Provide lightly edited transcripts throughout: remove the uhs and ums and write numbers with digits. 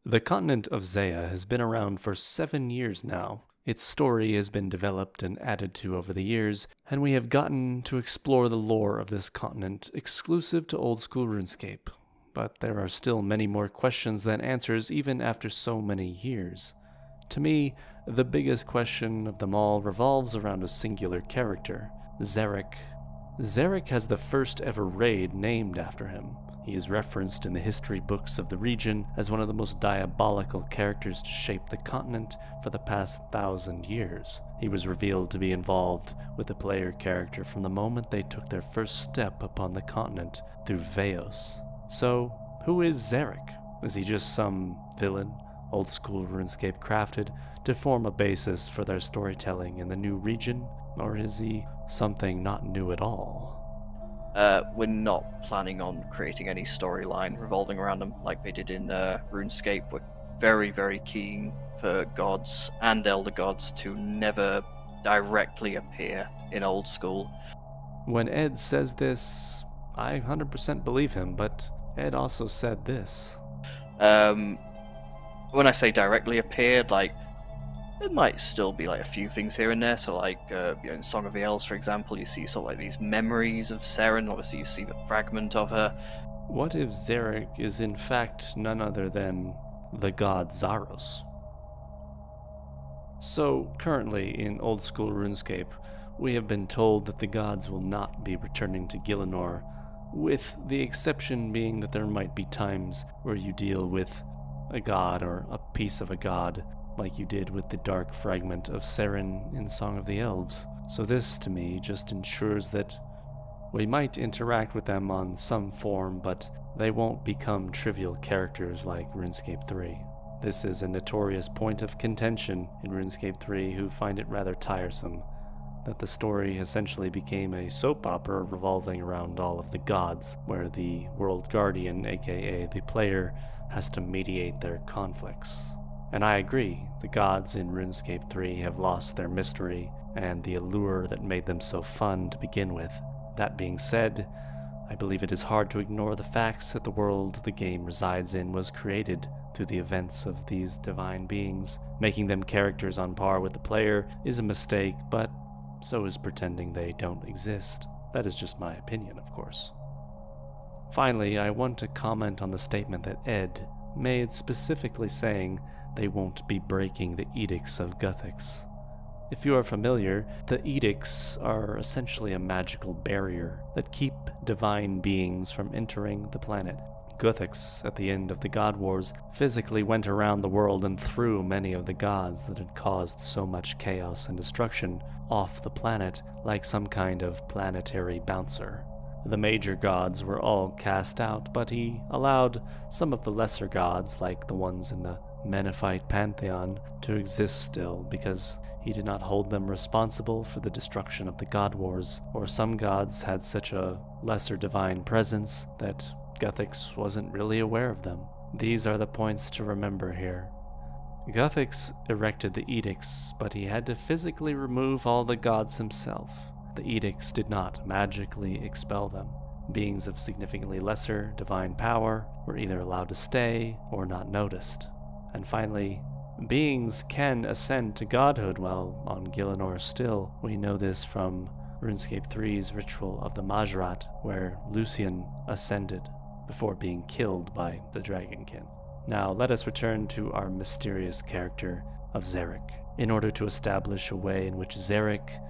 The continent of Zaya has been around for 7 years now. Its story has been developed and added to over the years, and we have gotten to explore the lore of this continent exclusive to Oldschool Runescape. But there are still many more questions than answers even after so many years. To me, the biggest question of them all revolves around a singular character, Xeric. Xeric has the first ever raid named after him. He is referenced in the history books of the region as one of the most diabolical characters to shape the continent for the past 1,000 years. He was revealed to be involved with the player character from the moment they took their first step upon the continent through Veos. So, who is Xeric? Is he just some villain Oldschool Runescape crafted to form a basis for their storytelling in the new region? Or is he something not new at all? We're not planning on creating any storyline revolving around them like they did in RuneScape. We're very, very keen for gods and elder gods to never directly appear in Old School. When Ed says this, I 100% believe him, but Ed also said this. When I say directly appeared, like, it might still be like a few things here and there. So like, in Song of the Elves, for example, you see sort of like these memories of Seren. Obviously, you see the fragment of her. What if Xeric is in fact none other than the god Zaros? So, currently in Old School Runescape, we have been told that the gods will not be returning to Gielinor, with the exception being that there might be times where you deal with a god or a piece of a god, like you did with the dark fragment of Seren in Song of the Elves. So this, to me, just ensures that we might interact with them on some form, but they won't become trivial characters like RuneScape 3. This is a notorious point of contention in RuneScape 3 who find it rather tiresome, that the story essentially became a soap opera revolving around all of the gods, where the World Guardian, aka the player, has to mediate their conflicts. And I agree, the gods in RuneScape 3 have lost their mystery and the allure that made them so fun to begin with. That being said, I believe it is hard to ignore the facts that the world the game resides in was created through the events of these divine beings. Making them characters on par with the player is a mistake, but so is pretending they don't exist. That is just my opinion, of course. Finally, I want to comment on the statement that Ed made, specifically saying they won't be breaking the edicts of Guthix. If you are familiar, the edicts are essentially a magical barrier that keep divine beings from entering the planet. Guthix, at the end of the God Wars, physically went around the world and threw many of the gods that had caused so much chaos and destruction off the planet like some kind of planetary bouncer. The major gods were all cast out, but he allowed some of the lesser gods, like the ones in the Menethite pantheon, to exist still because he did not hold them responsible for the destruction of the God Wars, or some gods had such a lesser divine presence that Guthix wasn't really aware of them. These are the points to remember here. Guthix erected the edicts, but he had to physically remove all the gods himself. The edicts did not magically expel them. Beings of significantly lesser divine power were either allowed to stay or not noticed. And finally, beings can ascend to godhood while on Gielinor still. We know this from RuneScape 3's Ritual of the Majrat, where Lucian ascended before being killed by the Dragonkin. Now let us return to our mysterious character of Xeric. In order to establish a way in which Xeric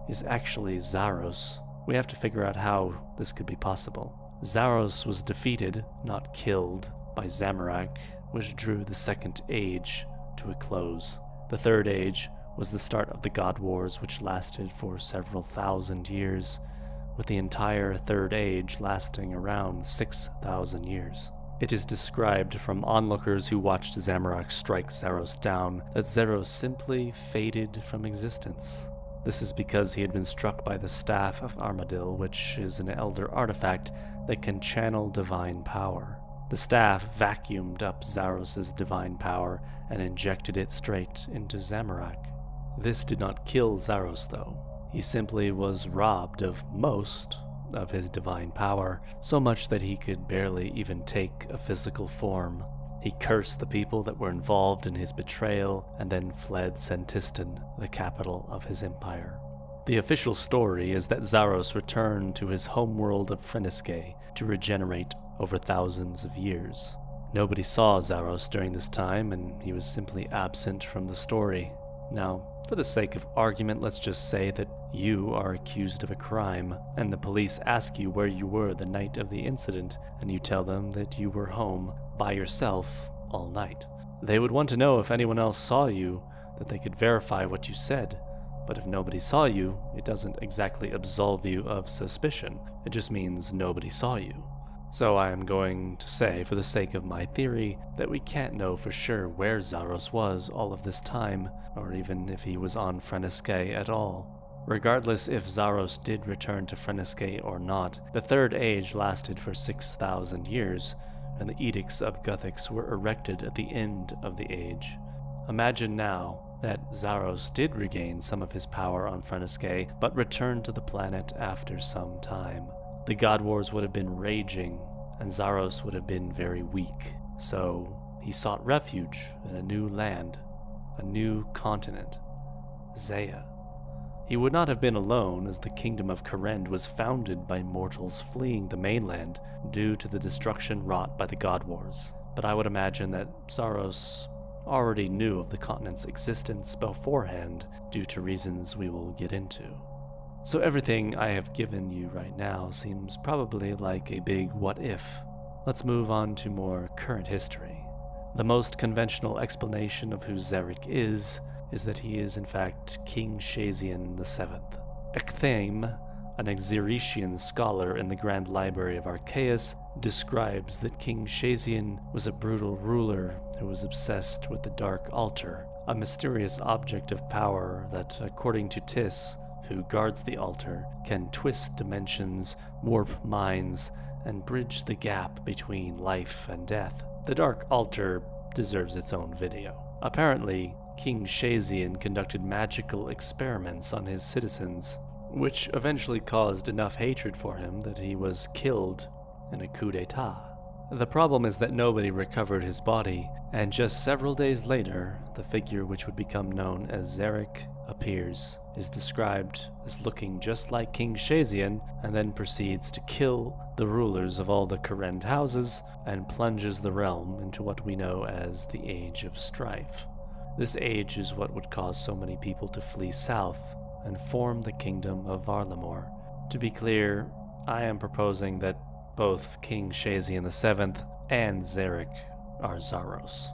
is actually Zaros, we have to figure out how this could be possible. Zaros was defeated, not killed, by Zamorak, which drew the Second Age to a close. The Third Age was the start of the God Wars, which lasted for several thousand years, with the entire Third Age lasting around 6,000 years. It is described from onlookers who watched Zamorak strike Zaros down that Zaros simply faded from existence. This is because he had been struck by the Staff of Armadil, which is an elder artifact that can channel divine power. The staff vacuumed up Zaros' divine power and injected it straight into Zamorak. This did not kill Zaros, though. He simply was robbed of most of his divine power, so much that he could barely even take a physical form. He cursed the people that were involved in his betrayal and then fled Sentistan, the capital of his empire. The official story is that Zaros returned to his homeworld of Freniske to regenerate over thousands of years. Nobody saw Zaros during this time, and he was simply absent from the story. Now, for the sake of argument, let's just say that you are accused of a crime, and the police ask you where you were the night of the incident, and you tell them that you were home by yourself all night. They would want to know if anyone else saw you, that they could verify what you said. But if nobody saw you, it doesn't exactly absolve you of suspicion. It just means nobody saw you. So I am going to say, for the sake of my theory, that we can't know for sure where Zaros was all of this time, or even if he was on Freniske at all. Regardless if Zaros did return to Freniske or not, the Third Age lasted for 6,000 years, and the Edicts of Guthix were erected at the end of the age. Imagine now that Zaros did regain some of his power on Freniske, but returned to the planet after some time. The God Wars would have been raging, and Zaros would have been very weak. So he sought refuge in a new land, a new continent, Zaya. He would not have been alone, as the kingdom of Karend was founded by mortals fleeing the mainland due to the destruction wrought by the God Wars. But I would imagine that Zaros already knew of the continent's existence beforehand due to reasons we will get into. So everything I have given you right now seems probably like a big what if. Let's move on to more current history. The most conventional explanation of who Zarek is that he is in fact King Shazian VII. Ecthame, an Exirician scholar in the Grand Library of Archaeus, describes that King Shazian was a brutal ruler who was obsessed with the Dark Altar, a mysterious object of power that, according to Tis, who guards the altar, can twist dimensions, warp minds, and bridge the gap between life and death. The Dark Altar deserves its own video. Apparently, King Shazian conducted magical experiments on his citizens, which eventually caused enough hatred for him that he was killed in a coup d'etat. The problem is that nobody recovered his body, and just several days later, the figure which would become known as Zarek appears, is described as looking just like King Shazian, and then proceeds to kill the rulers of all the Karend houses, and plunges the realm into what we know as the Age of Strife. This age is what would cause so many people to flee south and form the kingdom of Varlamore. To be clear, I am proposing that both King Shazian VII and Zarek are Zaros.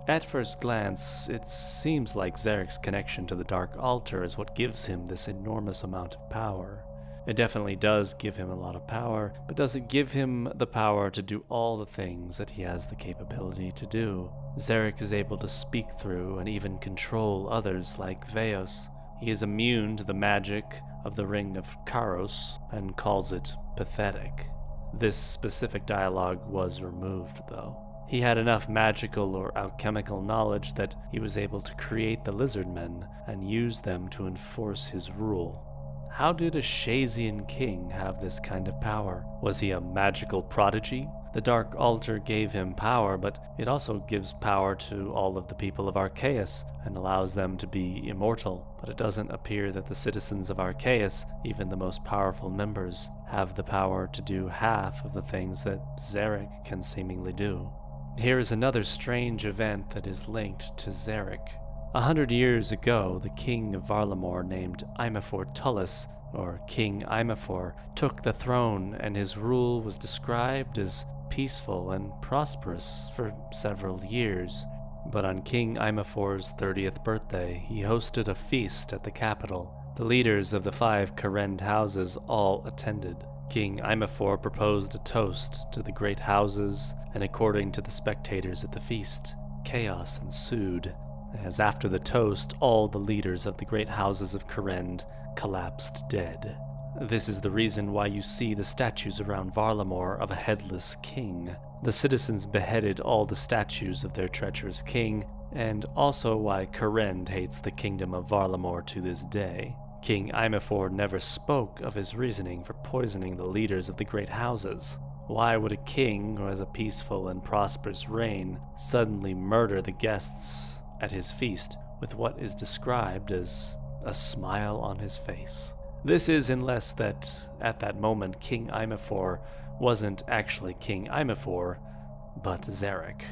At first glance, it seems like Zarek's connection to the Dark Altar is what gives him this enormous amount of power. It definitely does give him a lot of power, but does it give him the power to do all the things that he has the capability to do? Zarek is able to speak through and even control others like Veos. He is immune to the magic of the Ring of Karos and calls it pathetic. This specific dialogue was removed, though. He had enough magical or alchemical knowledge that he was able to create the Lizardmen and use them to enforce his rule. How did a Shazian king have this kind of power? Was he a magical prodigy? The Dark Altar gave him power, but it also gives power to all of the people of Archaeus and allows them to be immortal. But it doesn't appear that the citizens of Archaeus, even the most powerful members, have the power to do half of the things that Zarek can seemingly do. Here is another strange event that is linked to Zarek. 100 years ago, the king of Varlamore named Imafor Tullus, or King Imafor, took the throne, and his rule was described as peaceful and prosperous for several years. But on King Imafor's 30th birthday, he hosted a feast at the capital. The leaders of the 5 Karend houses all attended. King Imafor proposed a toast to the great houses, and according to the spectators at the feast, chaos ensued, as after the toast, all the leaders of the great houses of Karend collapsed dead. This is the reason why you see the statues around Varlamore of a headless king. The citizens beheaded all the statues of their treacherous king, and also why Karend hates the kingdom of Varlamore to this day. King Imafor never spoke of his reasoning for poisoning the leaders of the great houses. Why would a king who has a peaceful and prosperous reign suddenly murder the guests at his feast with what is described as a smile on his face? This is unless that, at that moment, King Imafor wasn't actually King Imafor, but Zarek.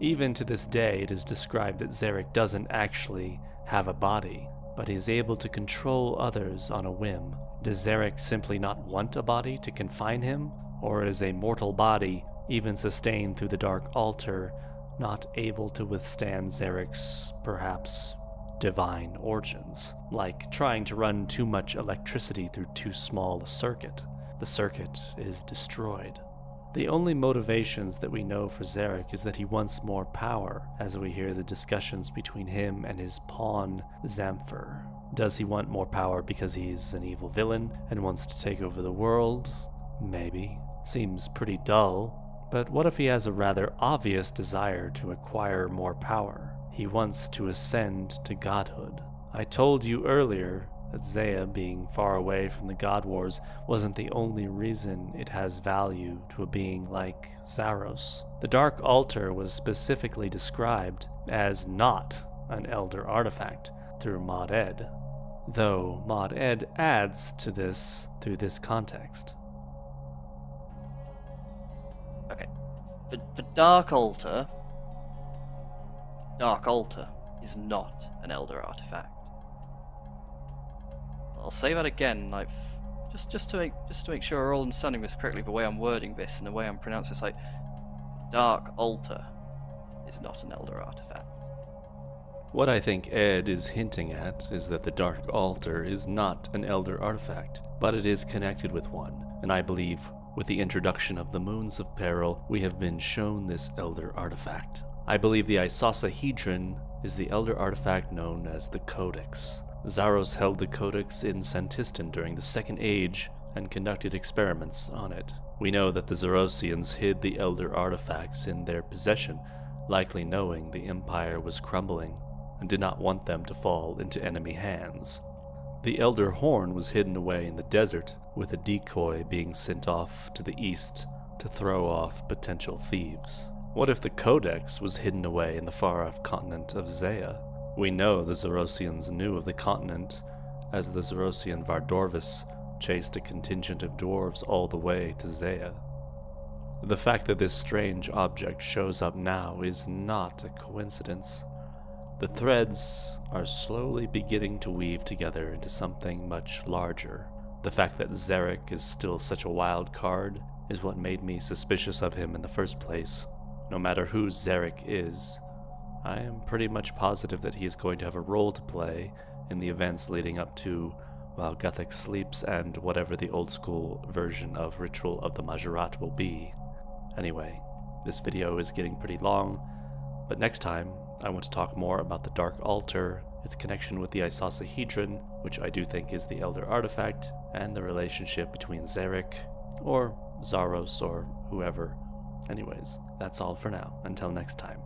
Even to this day, it is described that Zarek doesn't actually have a body, but is able to control others on a whim. Does Zarek simply not want a body to confine him? Or is a mortal body, even sustained through the Dark Altar, not able to withstand Zarek's, perhaps, divine origins? Like trying to run too much electricity through too small a circuit. The circuit is destroyed. The only motivations that we know for Zarek is that he wants more power, as we hear the discussions between him and his pawn, Zamfir. Does he want more power because he's an evil villain and wants to take over the world? Maybe. Seems pretty dull. But what if he has a rather obvious desire to acquire more power? He wants to ascend to godhood. I told you earlier that Zaya being far away from the God Wars wasn't the only reason it has value to a being like Zaros. The Dark Altar was specifically described as not an Elder artifact through Mod Ed, though Mod Ed adds to this through this context. Okay, for Dark Altar is not an Elder artifact. I'll say that again, like just to make sure we're all understanding this correctly. The way I'm wording this and the way I'm pronouncing this, like Dark Altar is not an Elder artifact. What I think Ed is hinting at is that the Dark Altar is not an Elder artifact, but it is connected with one, and I believe with the introduction of the Moons of Peril, we have been shown this Elder artifact. I believe the Isosahedron is the Elder artifact known as the Codex. Zaros held the Codex in Santistan during the Second Age and conducted experiments on it. We know that the Zarosians hid the Elder artifacts in their possession, likely knowing the Empire was crumbling and did not want them to fall into enemy hands. The Elder Horn was hidden away in the desert, with a decoy being sent off to the east to throw off potential thieves. What if the Codex was hidden away in the far-off continent of Zaya? We know the Zarosians knew of the continent, as the Zarosian Vardorvis chased a contingent of dwarves all the way to Zaya. The fact that this strange object shows up now is not a coincidence. The threads are slowly beginning to weave together into something much larger. The fact that Zarek is still such a wild card is what made me suspicious of him in the first place. No matter who Zarek is, I am pretty much positive that he is going to have a role to play in the events leading up to while Guthix sleeps and whatever the old school version of Ritual of the Majorat will be. Anyway, this video is getting pretty long, but next time I want to talk more about the Dark Altar, its connection with the Isosahedron, which I do think is the Elder artifact, and the relationship between Zarek, or Zaros, or whoever. Anyways, that's all for now. Until next time.